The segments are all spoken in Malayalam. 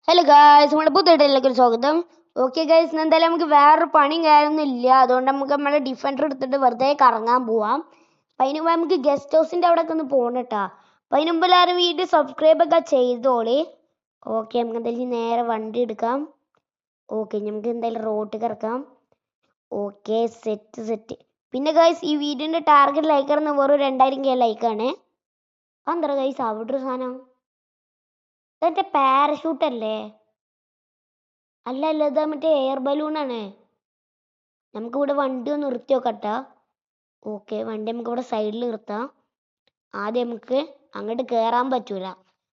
ഹലോ ഗായ്സ്, നമ്മുടെ പുതിയയിലേക്ക് സ്വാഗതം. ഓക്കെ ഗായ്സ്, എന്തായാലും നമുക്ക് വേറൊരു പണിയും കാര്യമൊന്നും ഇല്ല. അതുകൊണ്ട് നമുക്ക് നമ്മുടെ ഡിഫൻഡർ എടുത്തിട്ട് വെറുതെ കറങ്ങാൻ പോവാം. അപ്പം അതിന് മുമ്പ് നമുക്ക് ഗസ്റ്റ് ഹൗസിൻ്റെ അവിടെ ഒക്കെ ഒന്ന് പോകണം കേട്ടോ. അപ്പം അതിന് മുമ്പ് എല്ലാവരും വീഡിയോ സബ്സ്ക്രൈബ് ഒക്കെ ചെയ്തോളി. ഓക്കെ, നമുക്ക് എന്തായാലും നേരെ വണ്ടി എടുക്കാം. ഓക്കെ, നമുക്ക് എന്തായാലും റോട്ടിൽ കിടക്കാം. Okay, set. പിന്നെ ഗായ്സ്, ഈ വീഡിയോൻ്റെ ടാർഗറ്റ് ലൈക്ക് വെറും 2000 ലൈക്കാണ്. എന്താ ഗായ്സ് അവിടെ ഒരു സാധനം? ഇതെന്റെ പാരഷൂട്ട് അല്ലേ? അല്ല ഇതാ മറ്റേ എയർ ബലൂണാണ്. നമുക്കിവിടെ വണ്ടി ഒന്ന് നിർത്തി നോക്കട്ടാ. ഓക്കെ, വണ്ടി നമുക്ക് ഇവിടെ സൈഡിൽ നിർത്താം. ആദ്യം നമുക്ക് അങ്ങോട്ട് കയറാൻ പറ്റൂല.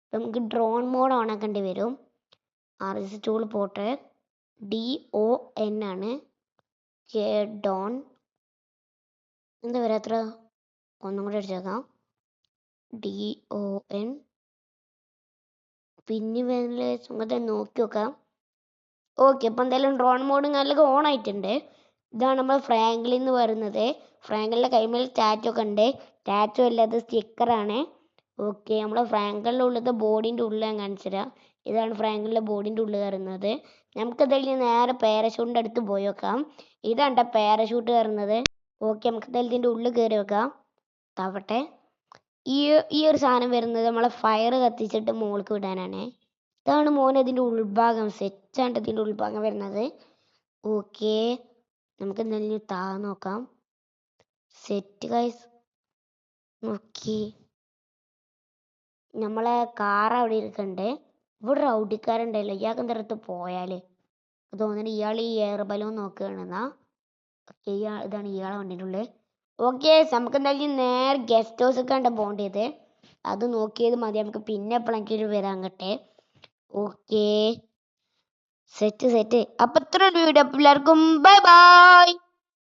അപ്പം നമുക്ക് ഡ്രോൺ മോഡ് ഓൺ ആക്കേണ്ടി വരും. RS ടൂൾ പോട്ടെ. DON ആണ്. ഡോൺ എന്താ വരാത്ര? ഒന്നും കൂടെ അടിച്ചേക്കാം. DON. പിന്നെ വേറെ ചുമത്തെ നോക്കി നോക്കാം. ഓക്കെ, അപ്പം എന്തായാലും ഡ്രോൺ മോഡ് നല്ല ഓൺ ആയിട്ടുണ്ട്. ഇതാണ് നമ്മൾ ഫ്രാങ്ക്ലിൻ എന്ന് പറയുന്നത്. ഫ്രാങ്കലിൻ്റെ കൈമേൽ ടാറ്റോ ഒക്കെ ഉണ്ട്. ടാറ്റോ അല്ലാതെ സ്റ്റിക്കറാണ്. ഓക്കെ, നമ്മളെ ഫ്രാങ്കലിൻ്റെ ഉള്ളിലത്തെ ബോഡീൻ്റെ ഉള്ളിൽ ഞാൻ കാണിച്ചു തരാം. ഇതാണ് ഫ്രാങ്കലിൻ്റെ ബോഡീൻ്റെ ഉള്ളിൽ കയറുന്നത്. നമുക്കെന്തായാലും നേരെ പാരഷൂട്ടിൻ്റെ അടുത്ത് പോയി നോക്കാം. ഇതാണ് പാരഷൂട്ട് കയറുന്നത്. ഓക്കെ, നമുക്ക് എന്തായാലും ഇതിൻ്റെ ഉള്ളിൽ കയറി വെക്കാം. താവട്ടെ. ഈ ഒരു സാധനം വരുന്നത് നമ്മളെ ഫയർ കത്തിച്ചിട്ട് മുകൾക്ക് വിടാനാണ്. ഇതാണ് മോനെ ഇതിൻ്റെ ഉൾഭാഗം. സെറ്റാണ് ഇതിൻ്റെ ഉൾഭാഗം വരുന്നത്. ഓക്കെ, നമുക്ക് എന്തായാലും താഴ്ന്നു നോക്കാം. Set guys. ഓക്കെ, നമ്മളെ കാർ അവിടെ ഇരിക്കണ്ടേ. ഇവിടെ ഒരു ഔഡിക്കാരുണ്ടല്ലോ. ഇയാൾക്ക് എന്താ അടുത്ത് പോയാല് തോന്നുന്നു ഇയാൾ ഈ എയർ ബലൂൺ നോക്കുകയാണെന്നാ. ഓക്കെ, ഇതാണ് ഇയാളെ വണ്ടിൻ്റെ ഉള്ളിൽ. ഓക്കെ, നമുക്ക് എന്തായാലും നേരെ ഗസ്റ്റ് ഹൗസ് ഒക്കെ ഉണ്ട് പോകേണ്ടത്. അത് നോക്കിയത് മതി. നമുക്ക് പിന്നെ എപ്പോഴെങ്കിലും വരാൻ കട്ടെ. Okay, set. അപ്പം ഇത്ര വീഡിയോ എല്ലാവർക്കും ബൈ ബൈ.